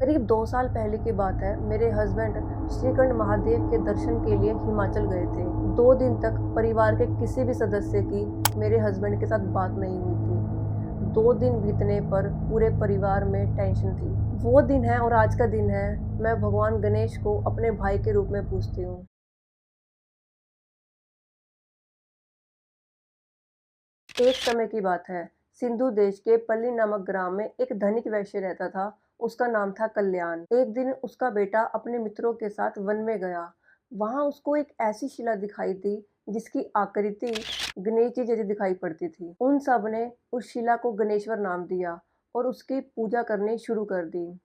करीब 2 साल पहले की बात है। मेरे हस्बैंड श्रीखंड महादेव के दर्शन के लिए हिमाचल गए थे। 2 दिन तक परिवार के किसी भी सदस्य की मेरे हस्बैंड के साथ बात नहीं हुई थी। 2 दिन बीतने पर पूरे परिवार में टेंशन थी। वो दिन है और आज का दिन है, मैं भगवान गणेश को अपने भाई के रूप में पूजती हूँ। एक समय की बात है, सिंधु देश के पल्ली नामक ग्राम में एक धनिक वैश्य रहता था। उसका नाम था कल्याण। एक दिन उसका बेटा अपने मित्रों के साथ वन में गया। वहां उसको एक ऐसी शिला दिखाई दी जिसकी आकृति गणेश जी जैसी दिखाई पड़ती थी। उन सब ने उस शिला को गणेश्वर नाम दिया और उसकी पूजा करनी शुरू कर दी।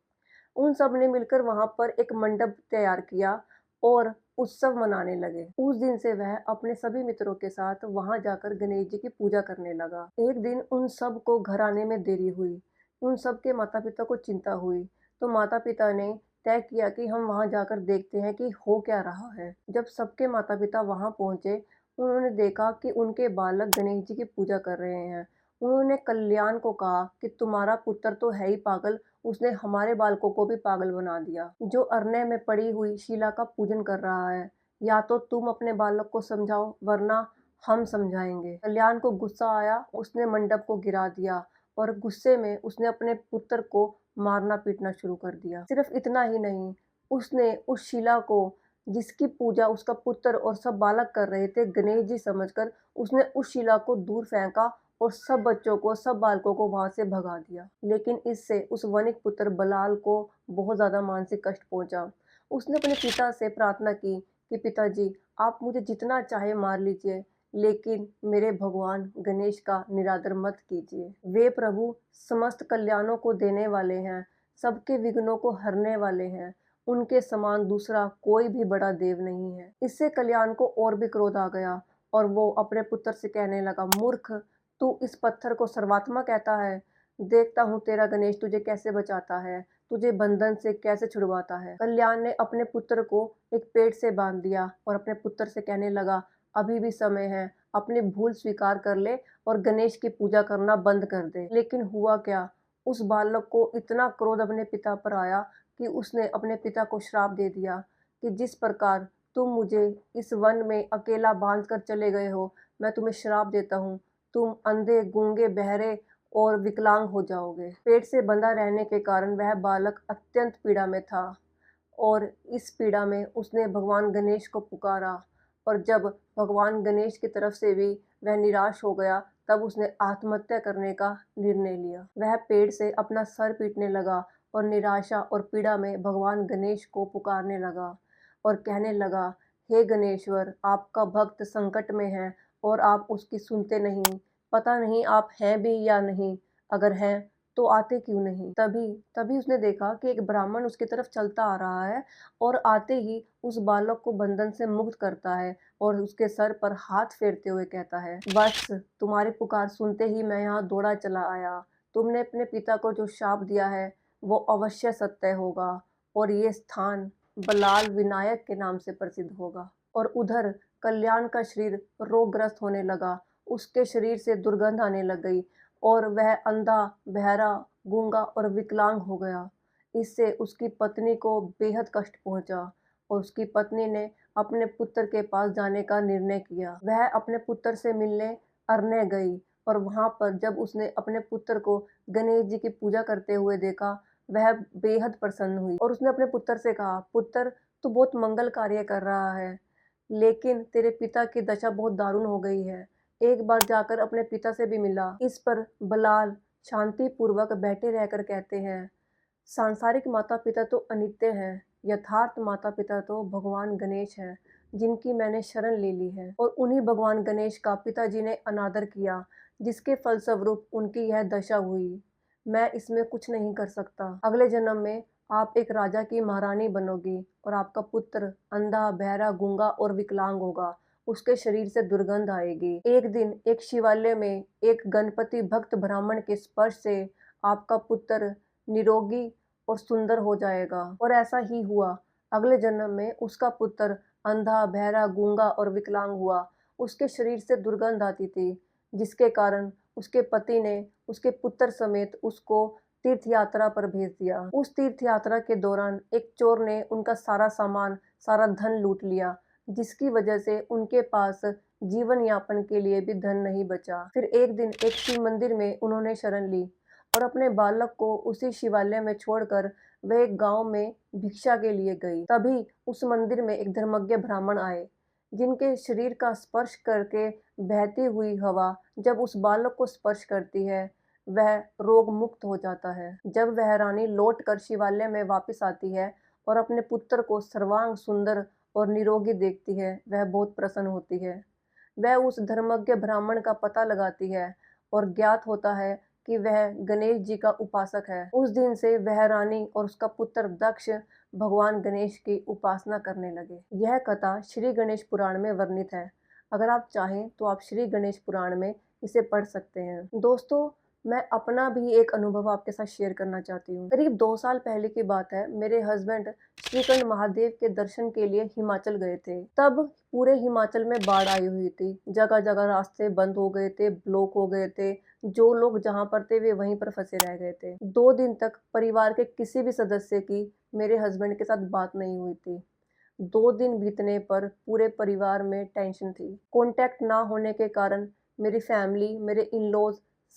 उन सब ने मिलकर वहां पर एक मंडप तैयार किया और उत्सव मनाने लगे। उस दिन से वह अपने सभी मित्रों के साथ वहां जाकर गणेश जी की पूजा करने लगा। एक दिन उन सब को घर आने में देरी हुई। उन सब के माता पिता को चिंता हुई, तो माता पिता ने तय किया कि हम वहां जाकर देखते हैं कि हो क्या रहा है। जब सबके माता पिता वहां पहुंचे, उन्होंने देखा कि उनके बालक गणेश जी की पूजा कर रहे हैं। उन्होंने कल्याण को कहा कि तुम्हारा पुत्र तो है ही पागल, उसने हमारे बालकों को भी पागल बना दिया, जो अरण्य में पड़ी हुई शिला का पूजन कर रहा है। या तो तुम अपने बालक को समझाओ, वरना हम समझाएंगे। कल्याण को गुस्सा आया, उसने मंडप को गिरा दिया और गुस्से में उसने अपने पुत्र को मारना पीटना शुरू कर दिया। सिर्फ इतना ही नहीं, उसने उस शिला को, जिसकी पूजा उसका पुत्र और सब बालक कर रहे थे, गणेश जी समझकर उसने उस शिला को दूर फेंका और सब बच्चों को, सब बालकों को वहां से भगा दिया। लेकिन इससे उस वनिक पुत्र बलाल को बहुत ज्यादा मानसिक कष्ट पहुंचा। उसने अपने पिता से प्रार्थना की कि पिताजी, आप मुझे जितना चाहे मार लीजिए, लेकिन मेरे भगवान गणेश का निरादर मत कीजिए। वे प्रभु समस्त कल्याणों को देने वाले हैं, सबके विघ्नों को हरने वाले हैं। उनके समान दूसरा कोई भी बड़ा देव नहीं है। इससे कल्याण को और भी क्रोध आ गया और वो अपने पुत्र से कहने लगा, मूर्ख, तू इस पत्थर को सर्वात्मा कहता है। देखता हूँ तेरा गणेश तुझे कैसे बचाता है, तुझे बंधन से कैसे छुड़वाता है। कल्याण ने अपने पुत्र को एक पेड़ से बांध दिया और अपने पुत्र से कहने लगा, अभी भी समय है, अपनी भूल स्वीकार कर ले और गणेश की पूजा करना बंद कर दे। लेकिन हुआ क्या, उस बालक को इतना क्रोध अपने पिता पर आया कि उसने अपने पिता को श्राप दे दिया कि जिस प्रकार तुम मुझे इस वन में अकेला बांध कर चले गए हो, मैं तुम्हें श्राप देता हूँ, तुम अंधे, गूंगे, बहरे और विकलांग हो जाओगे। पेट से बंधा रहने के कारण वह बालक अत्यंत पीड़ा में था और इस पीड़ा में उसने भगवान गणेश को पुकारा। और जब भगवान गणेश की तरफ से भी वह निराश हो गया, तब उसने आत्महत्या करने का निर्णय लिया। वह पेड़ से अपना सर पीटने लगा और निराशा और पीड़ा में भगवान गणेश को पुकारने लगा और कहने लगा, हे गणेश्वर, आपका भक्त संकट में है और आप उसकी सुनते नहीं। पता नहीं आप हैं भी या नहीं, अगर हैं तो आते क्यों नहीं। तभी तभी उसने देखा कि एक ब्राह्मण उसकी तरफ चलता आ रहा है और आते ही उस बालक को बंधन से मुक्त करता है और उसके सर पर हाथ फेरते हुए कहता है, बस तुम्हारी पुकार सुनते ही मैं यहाँ दौड़ा चला आया। तुमने अपने पिता को जो शाप दिया है वो अवश्य सत्य होगा और ये स्थान बलाल विनायक के नाम से प्रसिद्ध होगा। और उधर कल्याण का शरीर रोगग्रस्त होने लगा। उसके शरीर से दुर्गंध आने लग गई और वह अंधा, बहरा, गूंगा और विकलांग हो गया। इससे उसकी पत्नी को बेहद कष्ट पहुंचा और उसकी पत्नी ने अपने पुत्र के पास जाने का निर्णय किया। वह अपने पुत्र से मिलने अरण्य गई और वहां पर जब उसने अपने पुत्र को गणेश जी की पूजा करते हुए देखा, वह बेहद प्रसन्न हुई और उसने अपने पुत्र से कहा, पुत्र, तू बहुत मंगल कार्य कर रहा है, लेकिन तेरे पिता की दशा बहुत दारुण हो गई है। एक बार जाकर अपने पिता से भी मिला। इस पर बलाल शांति पूर्वक बैठे रहकर कहते हैं, सांसारिक माता पिता तो अनित्य हैं, यथार्थ माता पिता तो भगवान गणेश हैं, जिनकी मैंने शरण ले ली है। और उन्हीं भगवान गणेश का पिताजी ने अनादर किया, जिसके फलस्वरूप उनकी यह दशा हुई। मैं इसमें कुछ नहीं कर सकता। अगले जन्म में आप एक राजा की महारानी बनोगी और आपका पुत्र अंधा, बहरा, गूंगा और विकलांग होगा। उसके शरीर से दुर्गंध आएगी। एक दिन एक शिवालय में एक गणपति भक्त ब्राह्मण के स्पर्श से आपका पुत्र निरोगी और सुंदर हो जाएगा। और ऐसा ही हुआ। अगले जन्म में उसका पुत्र अंधा, बहरा, गूंगा और विकलांग हुआ। उसके शरीर से दुर्गंध आती थी, जिसके कारण उसके पति ने उसके पुत्र समेत उसको तीर्थ यात्रा पर भेज दिया। उस तीर्थ यात्रा के दौरान एक चोर ने उनका सारा सामान, सारा धन लूट लिया, जिसकी वजह से उनके पास जीवन यापन के लिए भी धन नहीं बचा। फिर एक दिन एक शिव मंदिर में उन्होंने शरण ली और अपने बालक को उसी शिवालय में छोड़कर वह एक गांव में भिक्षा के लिए गई। तभी उस मंदिर में एक धर्मज्ञ ब्राह्मण आए, जिनके शरीर का स्पर्श करके बहती हुई हवा जब उस बालक को स्पर्श करती है, वह रोग मुक्त हो जाता है। जब वह रानी लौट कर शिवालय में वापस आती है और अपने पुत्र को सर्वांग सुंदर और निरोगी देखती है, वह बहुत प्रसन्न होती है। वह उस धर्मज्ञ ब्राह्मण का पता लगाती है और ज्ञात होता है कि वह गणेश जी का उपासक है। उस दिन से वह रानी और उसका पुत्र दक्ष भगवान गणेश की उपासना करने लगे। यह कथा श्री गणेश पुराण में वर्णित है। अगर आप चाहें तो आप श्री गणेश पुराण में इसे पढ़ सकते हैं। दोस्तों, मैं अपना भी एक अनुभव आपके साथ शेयर करना चाहती हूँ। करीब 2 साल पहले की बात है। मेरे हस्बैंड श्रीखंड महादेव के दर्शन के लिए हिमाचल गए थे। तब पूरे हिमाचल में बाढ़ आई हुई थी। जगह जगह रास्ते बंद हो गए थे, ब्लॉक हो गए थे। जो लोग जहाँ पर थे वे वहीं पर फंसे रह गए थे। 2 दिन तक परिवार के किसी भी सदस्य की मेरे हस्बैंड के साथ बात नहीं हुई थी। 2 दिन बीतने पर पूरे परिवार में टेंशन थी। कॉन्टैक्ट ना होने के कारण मेरी फैमिली, मेरे इन-लॉज़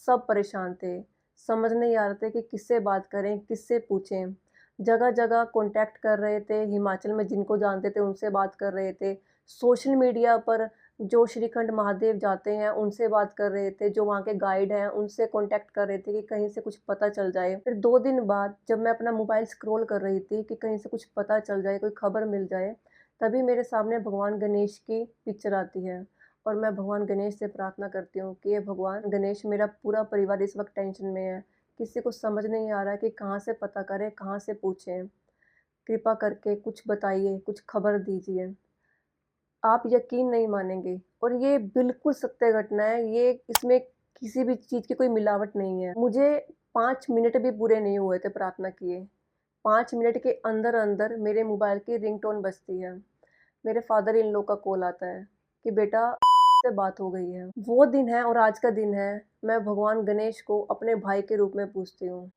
सब परेशान थे। समझ नहीं आ रहा था कि किससे बात करें, किससे पूछें। जगह-जगह कॉन्टैक्ट कर रहे थे, हिमाचल में जिनको जानते थे उनसे बात कर रहे थे। सोशल मीडिया पर जो श्रीखंड महादेव जाते हैं उनसे बात कर रहे थे, जो वहाँ के गाइड हैं उनसे कॉन्टैक्ट कर रहे थे कि कहीं से कुछ पता चल जाए। फिर 2 दिन बाद जब मैं अपना मोबाइल स्क्रॉल कर रही थी कि कहीं से कुछ पता चल जाए, कोई खबर मिल जाए, तभी मेरे सामने भगवान गणेश की पिक्चर आती है और मैं भगवान गणेश से प्रार्थना करती हूँ कि हे भगवान गणेश, मेरा पूरा परिवार इस वक्त टेंशन में है। किसी को समझ नहीं आ रहा है कि कहाँ से पता करें, कहाँ से पूछें। कृपा करके कुछ बताइए, कुछ खबर दीजिए। आप यकीन नहीं मानेंगे और ये बिल्कुल सत्य घटना है। ये इसमें किसी भी चीज़ की कोई मिलावट नहीं है। मुझे 5 मिनट भी पूरे नहीं हुए थे प्रार्थना किए। 5 मिनट के अंदर-अंदर मेरे मोबाइल की रिंगटोन बजती है। मेरे फादर इन लॉ का कॉल आता है कि बेटा से बात हो गई है। वो दिन है और आज का दिन है, मैं भगवान गणेश को अपने भाई के रूप में पूजती हूँ।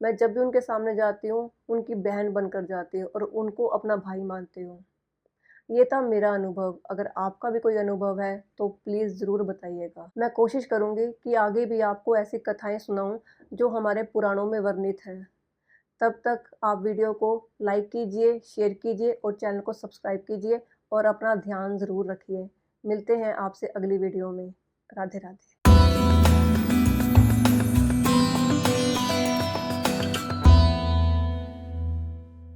मैं जब भी उनके सामने जाती हूँ, उनकी बहन बनकर जाती हूँ और उनको अपना भाई मानती हूँ। ये था मेरा अनुभव। अगर आपका भी कोई अनुभव है तो प्लीज़ ज़रूर बताइएगा। मैं कोशिश करूँगी कि आगे भी आपको ऐसी कथाएँ सुनाऊँ जो हमारे पुराणों में वर्णित हैं। तब तक आप वीडियो को लाइक कीजिए, शेयर कीजिए और चैनल को सब्सक्राइब कीजिए और अपना ध्यान ज़रूर रखिए। मिलते हैं आपसे अगली वीडियो में। राधे राधे।